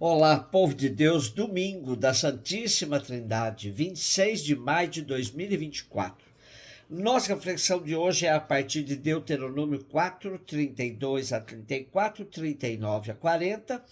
Olá, povo de Deus, domingo da Santíssima Trindade, 26 de maio de 2024. Nossa reflexão de hoje é a partir de Deuteronômio 4, 32 a 34, 39 a 40,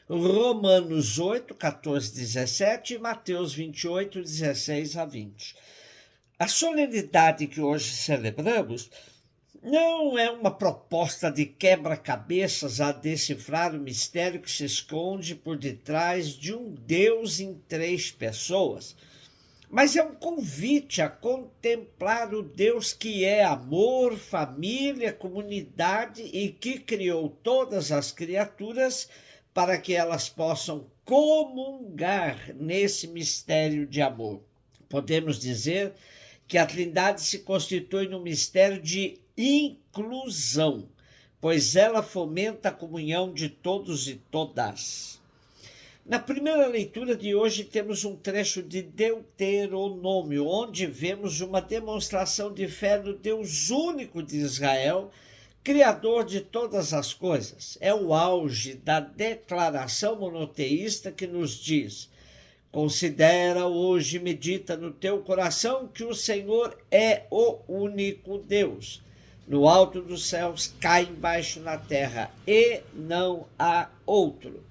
Romanos 8, 14, 17 e Mateus 28, 16 a 20. A solenidade que hoje celebramos não é uma proposta de quebra-cabeças a decifrar o mistério que se esconde por detrás de um Deus em três pessoas, mas é um convite a contemplar o Deus que é amor, família, comunidade e que criou todas as criaturas para que elas possam comungar nesse mistério de amor. Podemos dizer que a Trindade se constitui num mistério de inclusão, pois ela fomenta a comunhão de todos e todas. Na primeira leitura de hoje temos um trecho de Deuteronômio, onde vemos uma demonstração de fé no Deus único de Israel, Criador de todas as coisas. É o auge da declaração monoteísta que nos diz: considera hoje, medita no teu coração que o Senhor é o único Deus. No alto dos céus, cá embaixo na terra, e não há outro.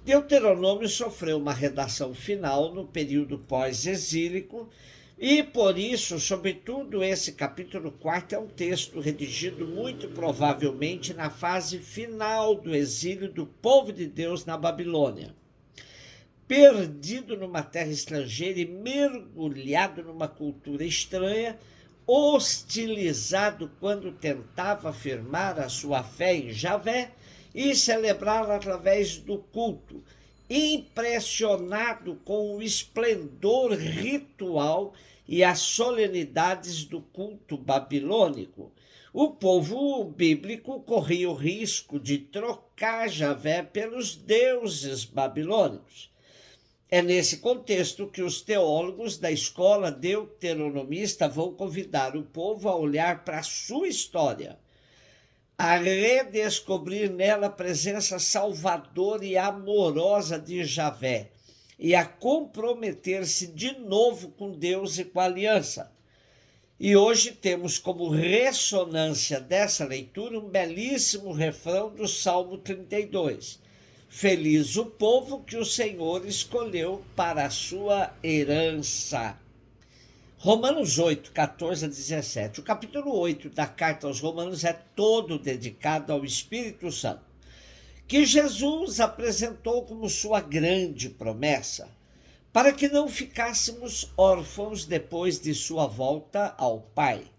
Deuteronômio sofreu uma redação final no período pós-exílico e, por isso, sobretudo, esse capítulo 4 é um texto redigido muito provavelmente na fase final do exílio do povo de Deus na Babilônia. Perdido numa terra estrangeira e mergulhado numa cultura estranha, hostilizado quando tentava afirmar a sua fé em Javé e celebrá-la através do culto, impressionado com o esplendor ritual e as solenidades do culto babilônico. O povo bíblico corria o risco de trocar Javé pelos deuses babilônicos. É nesse contexto que os teólogos da escola deuteronomista vão convidar o povo a olhar para a sua história, a redescobrir nela a presença salvadora e amorosa de Javé e a comprometer-se de novo com Deus e com a aliança. E hoje temos como ressonância dessa leitura um belíssimo refrão do Salmo 32. Feliz o povo que o Senhor escolheu para a sua herança. Romanos 8, 14 a 17. O capítulo 8 da carta aos Romanos é todo dedicado ao Espírito Santo, que Jesus apresentou como sua grande promessa, para que não ficássemos órfãos depois de sua volta ao Pai.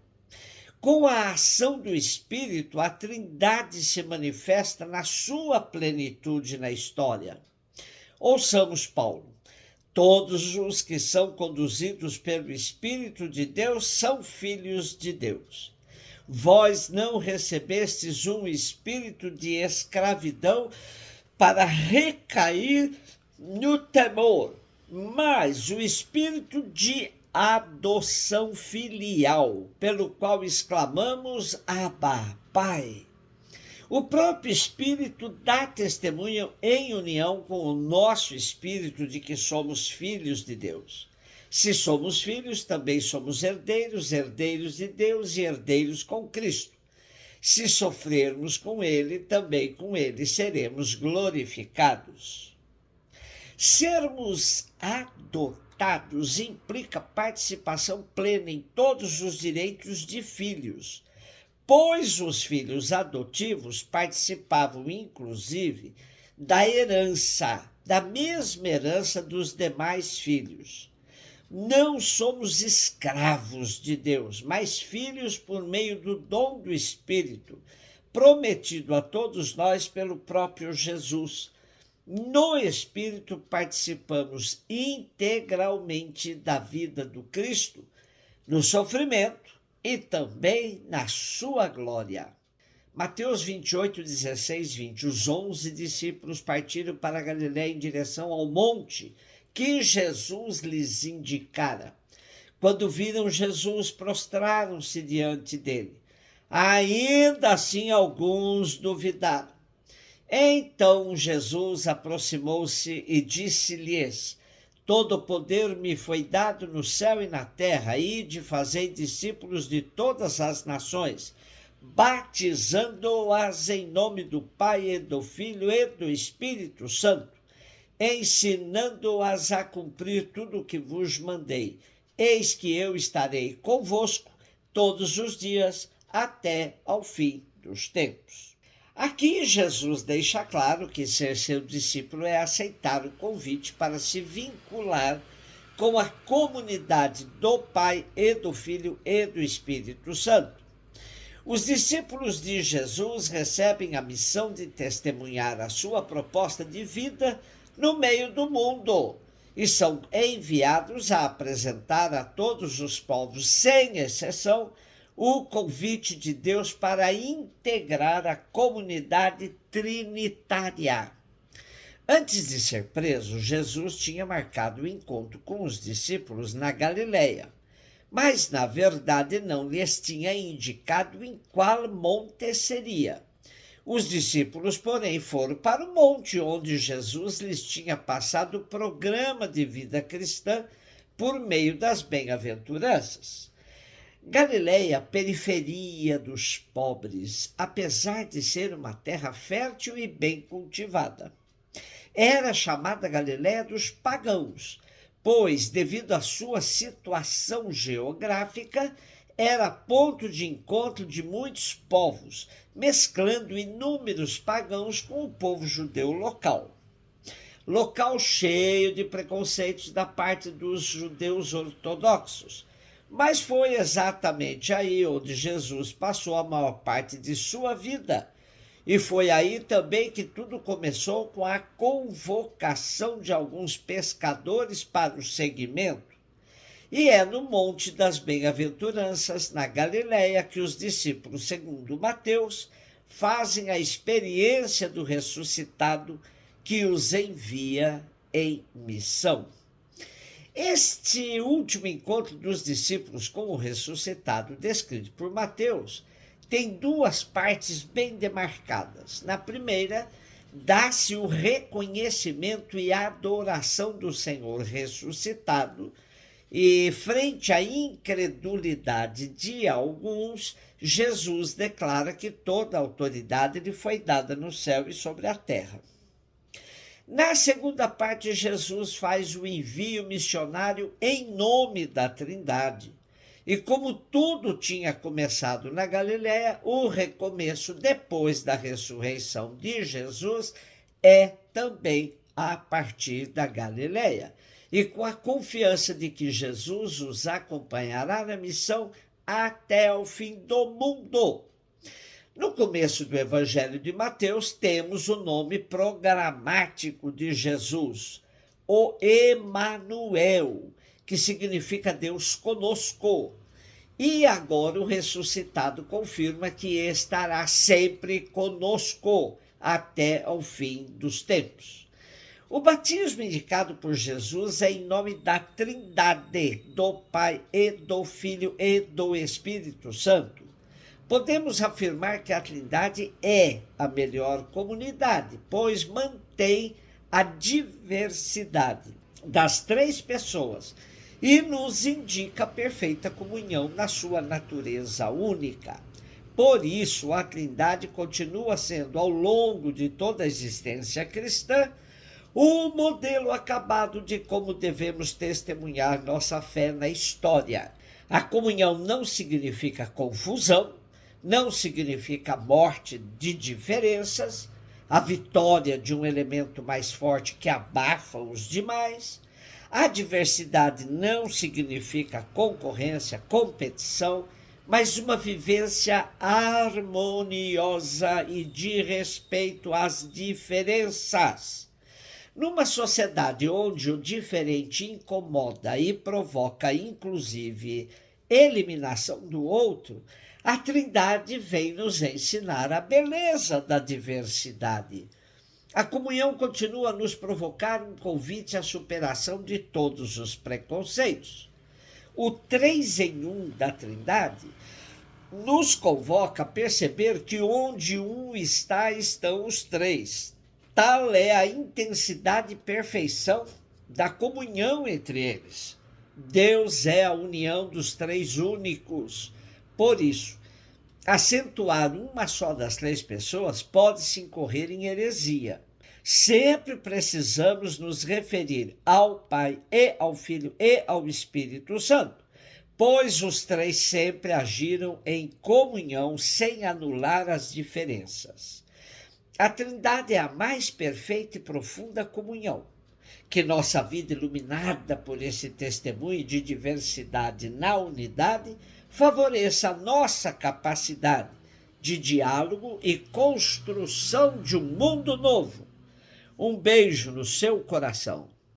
Com a ação do Espírito, a Trindade se manifesta na sua plenitude na história. Ouçamos Paulo. Todos os que são conduzidos pelo Espírito de Deus são filhos de Deus. Vós não recebestes um espírito de escravidão para recair no temor, mas o espírito de adoção filial, pelo qual exclamamos: Abba, Pai. O próprio Espírito dá testemunho em união com o nosso espírito de que somos filhos de Deus. Se somos filhos, também somos herdeiros, herdeiros de Deus e herdeiros com Cristo. Se sofrermos com Ele, também com Ele seremos glorificados. Sermos adotados implica participação plena em todos os direitos de filhos, pois os filhos adotivos participavam, inclusive, da herança, da mesma herança dos demais filhos. Não somos escravos de Deus, mas filhos por meio do dom do Espírito, prometido a todos nós pelo próprio Jesus. No Espírito participamos integralmente da vida do Cristo, no sofrimento e também na sua glória. Mateus 28, 16, 20. Os 11 discípulos partiram para a Galiléia em direção ao monte que Jesus lhes indicara. Quando viram Jesus, prostraram-se diante dele. Ainda assim, alguns duvidaram. Então Jesus aproximou-se e disse-lhes: Todo o poder me foi dado no céu e na terra, ide fazei discípulos de todas as nações, batizando-as em nome do Pai e do Filho e do Espírito Santo, ensinando-as a cumprir tudo o que vos mandei. Eis que eu estarei convosco todos os dias até ao fim dos tempos. Aqui Jesus deixa claro que ser seu discípulo é aceitar o convite para se vincular com a comunidade do Pai e do Filho e do Espírito Santo. Os discípulos de Jesus recebem a missão de testemunhar a sua proposta de vida no meio do mundo e são enviados a apresentar a todos os povos, sem exceção, o convite de Deus para integrar a comunidade trinitária. Antes de ser preso, Jesus tinha marcado o encontro com os discípulos na Galileia, mas na verdade não lhes tinha indicado em qual monte seria. Os discípulos, porém, foram para o monte onde Jesus lhes tinha passado o programa de vida cristã por meio das bem-aventuranças. Galileia, periferia dos pobres, apesar de ser uma terra fértil e bem cultivada. Era chamada Galileia dos pagãos, pois, devido à sua situação geográfica, era ponto de encontro de muitos povos, mesclando inúmeros pagãos com o povo judeu local. Local cheio de preconceitos da parte dos judeus ortodoxos, mas foi exatamente aí onde Jesus passou a maior parte de sua vida. E foi aí também que tudo começou com a convocação de alguns pescadores para o seguimento. E é no Monte das Bem-aventuranças, na Galileia, que os discípulos, segundo Mateus, fazem a experiência do ressuscitado que os envia em missão. Este último encontro dos discípulos com o ressuscitado, descrito por Mateus, tem duas partes bem demarcadas. Na primeira, dá-se o reconhecimento e adoração do Senhor ressuscitado, e frente à incredulidade de alguns, Jesus declara que toda a autoridade lhe foi dada no céu e sobre a terra. Na segunda parte, Jesus faz o envio missionário em nome da Trindade. E como tudo tinha começado na Galileia, o recomeço depois da ressurreição de Jesus é também a partir da Galileia. E com a confiança de que Jesus os acompanhará na missão até o fim do mundo. No começo do Evangelho de Mateus, temos o nome programático de Jesus, o Emanuel, que significa Deus conosco. E agora o ressuscitado confirma que estará sempre conosco até ao fim dos tempos. O batismo indicado por Jesus é em nome da Trindade, do Pai e do Filho e do Espírito Santo. Podemos afirmar que a Trindade é a melhor comunidade, pois mantém a diversidade das três pessoas e nos indica a perfeita comunhão na sua natureza única. Por isso, a Trindade continua sendo, ao longo de toda a existência cristã, o modelo acabado de como devemos testemunhar nossa fé na história. A comunhão não significa confusão, não significa morte de diferenças, a vitória de um elemento mais forte que abafa os demais. A diversidade não significa concorrência, competição, mas uma vivência harmoniosa e de respeito às diferenças. Numa sociedade onde o diferente incomoda e provoca, inclusive, eliminação do outro, a Trindade vem nos ensinar a beleza da diversidade. A comunhão continua a nos provocar um convite à superação de todos os preconceitos. O 3 em 1 da Trindade nos convoca a perceber que onde um está, estão os três. Tal é a intensidade e perfeição da comunhão entre eles. Deus é a união dos três únicos. Por isso, acentuar uma só das três pessoas pode-se incorrer em heresia. Sempre precisamos nos referir ao Pai e ao Filho e ao Espírito Santo, pois os três sempre agiram em comunhão sem anular as diferenças. A Trindade é a mais perfeita e profunda comunhão. Que nossa vida, iluminada por esse testemunho de diversidade na unidade, favoreça a nossa capacidade de diálogo e construção de um mundo novo. Um beijo no seu coração.